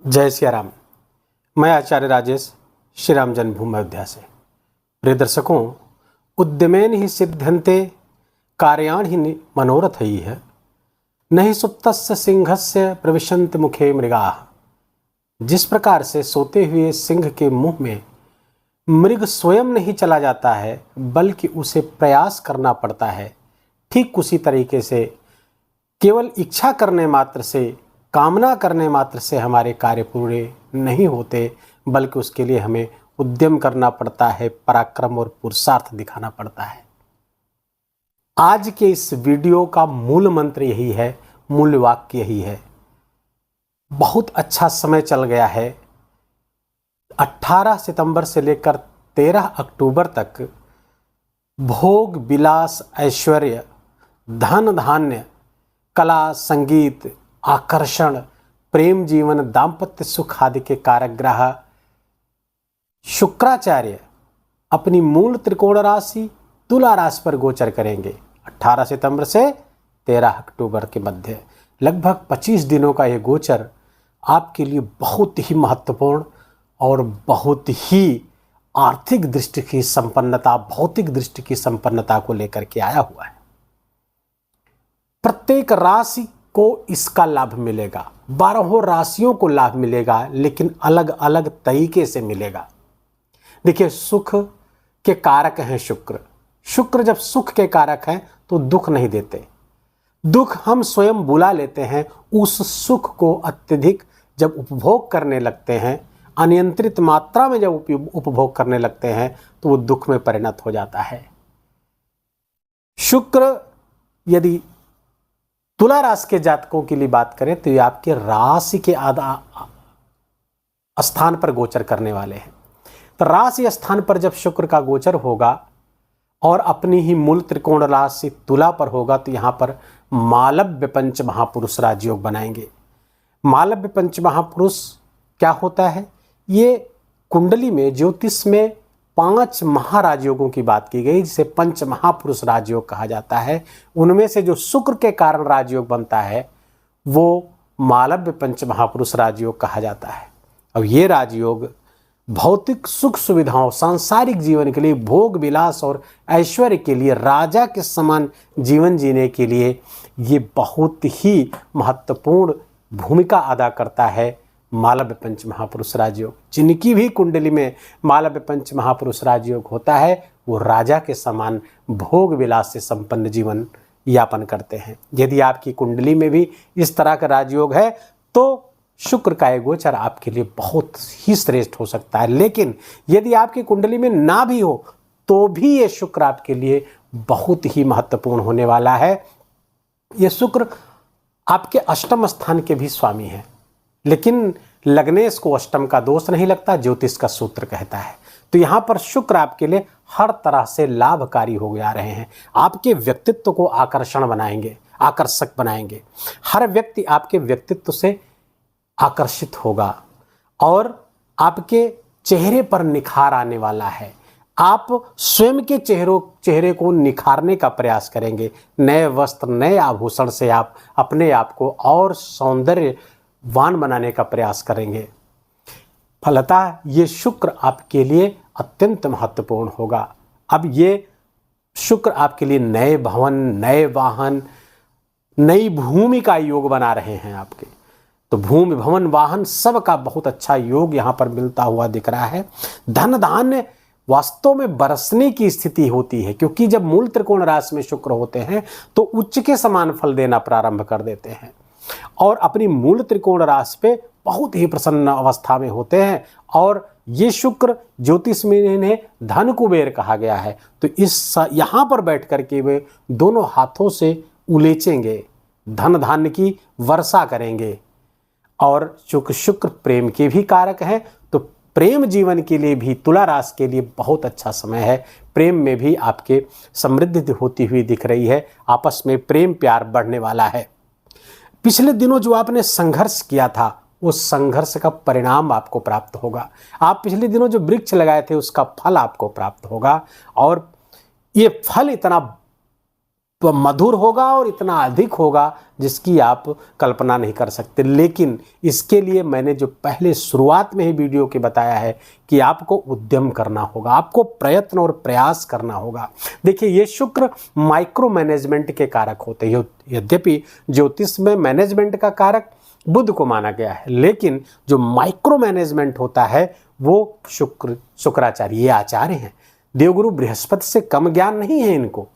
जय सिया राम। मैं आचार्य राजेश श्री राम जन्मभूमि अयोध्या से। प्रिय दर्शकों, उद्यमेन ही सिद्ध्यन्ते कार्याण ही मनोरथ ही है, नहीं सुप्तस्य सिंहस्य प्रविशन्ति मुखे मृगाः। जिस प्रकार से सोते हुए सिंह के मुंह में मृग स्वयं नहीं चला जाता है बल्कि उसे प्रयास करना पड़ता है, ठीक उसी तरीके से केवल इच्छा करने मात्र से, कामना करने मात्र से हमारे कार्य पूरे नहीं होते, बल्कि उसके लिए हमें उद्यम करना पड़ता है, पराक्रम और पुरुषार्थ दिखाना पड़ता है। आज के इस वीडियो का मूल मंत्र यही है, मूल वाक्य यही है। बहुत अच्छा समय चल गया है। 18 सितंबर से लेकर 13 अक्टूबर तक भोग विलास ऐश्वर्य, धन धान्य, कला संगीत, आकर्षण, प्रेम जीवन, दाम्पत्य सुख आदि के कारक ग्रह शुक्राचार्य अपनी मूल त्रिकोण राशि तुला राशि पर गोचर करेंगे। 18 सितंबर से 13 अक्टूबर के मध्य लगभग 25 दिनों का यह गोचर आपके लिए बहुत ही महत्वपूर्ण और बहुत ही आर्थिक दृष्टि की संपन्नता, भौतिक दृष्टि की संपन्नता को लेकर के आया हुआ है। प्रत्येक राशि को इसका लाभ मिलेगा, 12 राशियों को लाभ मिलेगा, लेकिन अलग अलग तरीके से मिलेगा। देखिए, सुख के कारक हैं शुक्र। शुक्र जब सुख के कारक हैं तो दुख नहीं देते। दुख हम स्वयं बुला लेते हैं। उस सुख को अत्यधिक जब उपभोग करने लगते हैं, अनियंत्रित मात्रा में जब उपभोग करने लगते हैं, तो वो दुख में परिणत हो जाता है। शुक्र यदि तुला राशि के जातकों के लिए बात करें तो ये आपके राशि के स्थान पर गोचर करने वाले हैं। तो राशि स्थान पर जब शुक्र का गोचर होगा और अपनी ही मूल त्रिकोण राशि तुला पर होगा, तो यहाँ पर मालव्य पंच महापुरुष राजयोग बनाएंगे। मालव्य पंच महापुरुष क्या होता है? ये कुंडली में, ज्योतिष में 5 महाराजयोगों की बात की गई, जिसे पंच महापुरुष राजयोग कहा जाता है। उनमें से जो शुक्र के कारण राजयोग बनता है वो मालव्य पंच महापुरुष राजयोग कहा जाता है। अब ये राजयोग भौतिक सुख सुविधाओं, सांसारिक जीवन के लिए, भोग विलास और ऐश्वर्य के लिए, राजा के समान जीवन जीने के लिए ये बहुत ही महत्वपूर्ण भूमिका अदा करता है। मालव्य पंच महापुरुष राजयोग, जिनकी भी कुंडली में मालव्य पंच महापुरुष राजयोग होता है, वो राजा के समान भोग विलास से संपन्न जीवन यापन करते हैं। यदि आपकी कुंडली में भी इस तरह का राजयोग है तो शुक्र का ये गोचर आपके लिए बहुत ही श्रेष्ठ हो सकता है। लेकिन यदि आपकी कुंडली में ना भी हो तो भी ये शुक्र आपके लिए बहुत ही महत्वपूर्ण होने वाला है। ये शुक्र आपके अष्टम स्थान के भी स्वामी हैं, लेकिन लग्नेश को अष्टम का दोष नहीं लगता, ज्योतिष का सूत्र कहता है। तो यहाँ पर शुक्र आपके लिए हर तरह से लाभकारी हो जा रहे हैं। आपके व्यक्तित्व को आकर्षण बनाएंगे, आकर्षक बनाएंगे। हर व्यक्ति आपके व्यक्तित्व से आकर्षित होगा और आपके चेहरे पर निखार आने वाला है। आप स्वयं के चेहरे को निखारने का प्रयास करेंगे। नए वस्त्र, नए आभूषण से आप अपने आप को और सौंदर्यवान बनाने का प्रयास करेंगे। फलतः ये शुक्र आपके लिए अत्यंत महत्वपूर्ण होगा। अब ये शुक्र आपके लिए नए भवन, नए वाहन, नई भूमि का योग बना रहे हैं आपके। तो भूमि, भवन, वाहन सब का बहुत अच्छा योग यहाँ पर मिलता हुआ दिख रहा है। धन धान्य वास्तव में बरसने की स्थिति होती है, क्योंकि जब मूल त्रिकोण राशि में शुक्र होते हैं तो उच्च के समान फल देना प्रारंभ कर देते हैं और अपनी मूल त्रिकोण राशि पे बहुत ही प्रसन्न अवस्था में होते हैं। और ये शुक्र ज्योतिष में इन्हें धन कुबेर कहा गया है। तो इस यहाँ पर बैठ करके वे दोनों हाथों से उलेचेंगे, धन धान्य की वर्षा करेंगे। और चूंकि शुक्र प्रेम के भी कारक हैं, तो प्रेम जीवन के लिए भी तुला राशि के लिए बहुत अच्छा समय है। प्रेम में भी आपके समृद्धि होती हुई दिख रही है। आपस में प्रेम प्यार बढ़ने वाला है। पिछले दिनों जो आपने संघर्ष किया था, उस संघर्ष का परिणाम आपको प्राप्त होगा। आप पिछले दिनों जो वृक्ष लगाए थे उसका फल आपको प्राप्त होगा। और ये फल इतना मधुर होगा और इतना अधिक होगा जिसकी आप कल्पना नहीं कर सकते। लेकिन इसके लिए मैंने जो पहले शुरुआत में ही वीडियो के बताया है कि आपको उद्यम करना होगा, आपको प्रयत्न और प्रयास करना होगा। देखिए, ये शुक्र माइक्रो मैनेजमेंट के कारक होते हैं। यद्यपि ज्योतिष में मैनेजमेंट का कारक बुध को माना गया है, लेकिन जो माइक्रो मैनेजमेंट होता है वो शुक्राचार्य, ये आचार्य हैं। देवगुरु बृहस्पति से कम ज्ञान नहीं है इनको,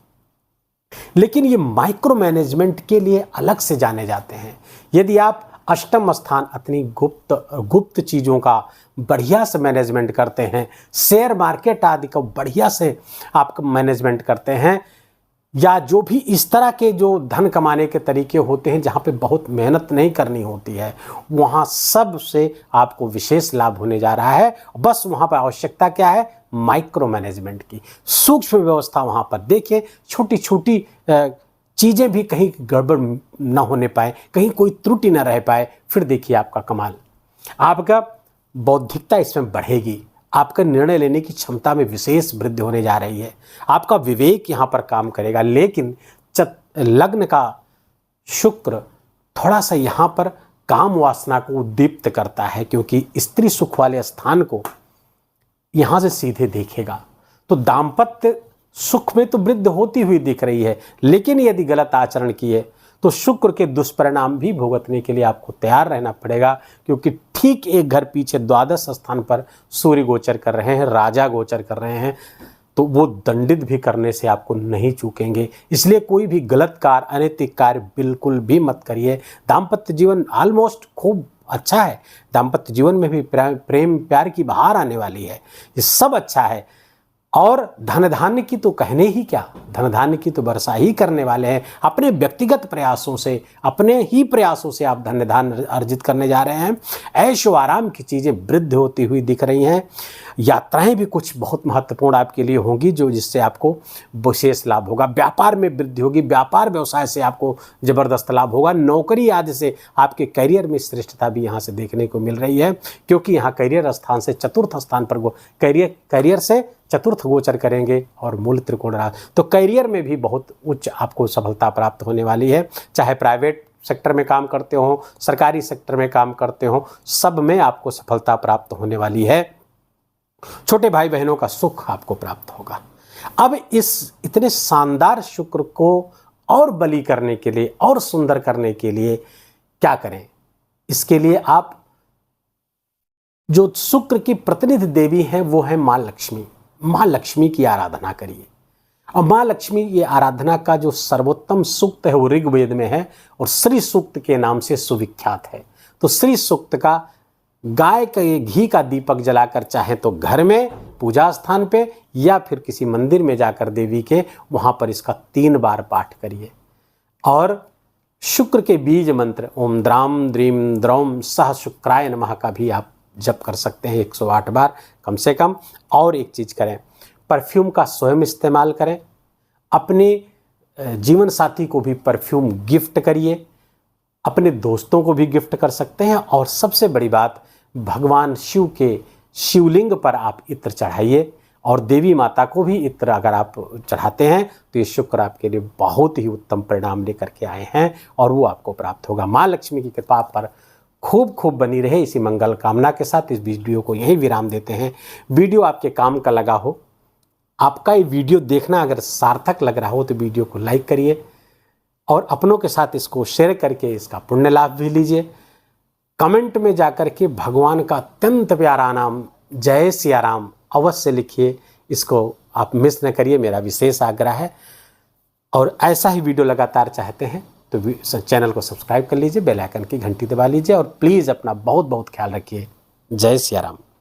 लेकिन ये माइक्रो मैनेजमेंट के लिए अलग से जाने जाते हैं। यदि आप अष्टम स्थान अपनी गुप्त चीज़ों का बढ़िया से मैनेजमेंट करते हैं, शेयर मार्केट आदि का बढ़िया से आप मैनेजमेंट करते हैं, या जो भी इस तरह के जो धन कमाने के तरीके होते हैं जहाँ पे बहुत मेहनत नहीं करनी होती है, वहाँ सब से आपको विशेष लाभ होने जा रहा है। बस वहाँ पर आवश्यकता क्या है? माइक्रो मैनेजमेंट की, सूक्ष्म व्यवस्था। वहाँ पर देखिए, छोटी छोटी चीज़ें भी कहीं गड़बड़ न होने पाए, कहीं कोई त्रुटि न रह पाए, फिर देखिए आपका कमाल। आपका बौद्धिकता इसमें बढ़ेगी, आपका निर्णय लेने की क्षमता में विशेष वृद्धि होने जा रही है, आपका विवेक यहाँ पर काम करेगा। लेकिन लग्न का शुक्र थोड़ा सा यहाँ पर काम वासना को उद्दीप्त करता है, क्योंकि स्त्री सुख वाले स्थान को यहाँ से सीधे देखेगा। तो दाम्पत्य सुख में तो वृद्धि होती हुई दिख रही है, लेकिन यदि गलत आचरण किए तो शुक्र के दुष्परिणाम भी भुगतने के लिए आपको तैयार रहना पड़ेगा। क्योंकि ठीक एक घर पीछे द्वादश स्थान पर सूर्य गोचर कर रहे हैं, राजा गोचर कर रहे हैं, तो वो दंडित भी करने से आपको नहीं चूकेंगे। इसलिए कोई भी गलत कार्य, अनैतिक कार्य बिल्कुल भी मत करिए। दाम्पत्य जीवन ऑलमोस्ट खूब अच्छा है, दाम्पत्य जीवन में भी प्रेम प्यार की बहार आने वाली है, ये सब अच्छा है। और धन धान्य की तो कहने ही क्या, धन धान्य की तो वर्षा ही करने वाले हैं। अपने व्यक्तिगत प्रयासों से, अपने ही प्रयासों से आप धन धान्य अर्जित करने जा रहे हैं। ऐशो आराम की चीज़ें वृद्धि होती हुई दिख रही हैं। यात्राएं भी कुछ बहुत महत्वपूर्ण आपके लिए होंगी, जो जिससे आपको विशेष लाभ होगा। व्यापार में वृद्धि होगी, व्यापार व्यवसाय से आपको जबरदस्त लाभ होगा। नौकरी आदि से आपके करियर में श्रेष्ठता भी यहाँ से देखने को मिल रही है, क्योंकि यहाँ करियर स्थान से चतुर्थ स्थान पर करियर से चतुर्थ गोचर करेंगे और मूल त्रिकोण राशि, तो करियर में भी बहुत उच्च आपको सफलता प्राप्त होने वाली है। चाहे प्राइवेट सेक्टर में काम करते हो, सरकारी सेक्टर में काम करते हो, सब में आपको सफलता प्राप्त होने वाली है। छोटे भाई बहनों का सुख आपको प्राप्त होगा। अब इस इतने शानदार शुक्र को और बली करने के लिए और सुंदर करने के लिए क्या करें? इसके लिए आप जो शुक्र की प्रतिनिधि देवी हैं वो है माँ लक्ष्मी। माँ लक्ष्मी की आराधना करिए। और माँ लक्ष्मी ये आराधना का जो सर्वोत्तम सूक्त है वो ऋग्वेद में है और श्री सूक्त के नाम से सुविख्यात है। तो श्री सूक्त का गाय के घी का दीपक जलाकर, चाहे तो घर में पूजा स्थान पे या फिर किसी मंदिर में जाकर देवी के, वहाँ पर इसका 3 बार पाठ करिए। और शुक्र के बीज मंत्र ओम द्राम द्रीम द्रौम सह शुक्राय नमः का भी आप जप कर सकते हैं 108 बार कम से कम। और एक चीज़ करें, परफ्यूम का स्वयं इस्तेमाल करें। अपने जीवन साथी को भी परफ्यूम गिफ्ट करिए, अपने दोस्तों को भी गिफ्ट कर सकते हैं। और सबसे बड़ी बात, भगवान शिव के शिवलिंग पर आप इत्र चढ़ाइए, और देवी माता को भी इत्र अगर आप चढ़ाते हैं तो ये शुक्र आपके लिए बहुत ही उत्तम परिणाम लेकर के आए हैं और वो आपको प्राप्त होगा। माँ लक्ष्मी की कृपा पर खूब खूब बनी रहे, इसी मंगल कामना के साथ इस वीडियो को यहीं विराम देते हैं। वीडियो आपके काम का लगा हो, आपका ये वीडियो देखना अगर सार्थक लग रहा हो तो वीडियो को लाइक करिए और अपनों के साथ इसको शेयर करके इसका पुण्य लाभ भी लीजिए। कमेंट में जाकर के भगवान का अत्यंत प्यारा नाम जय सिया राम अवश्य लिखिए, इसको आप मिस न करिए, मेरा विशेष आग्रह है। और ऐसा ही वीडियो लगातार चाहते हैं तो चैनल को सब्सक्राइब कर लीजिए, बेल आइकन की घंटी दबा लीजिए और प्लीज़ अपना बहुत बहुत ख्याल रखिए। जय सिया राम।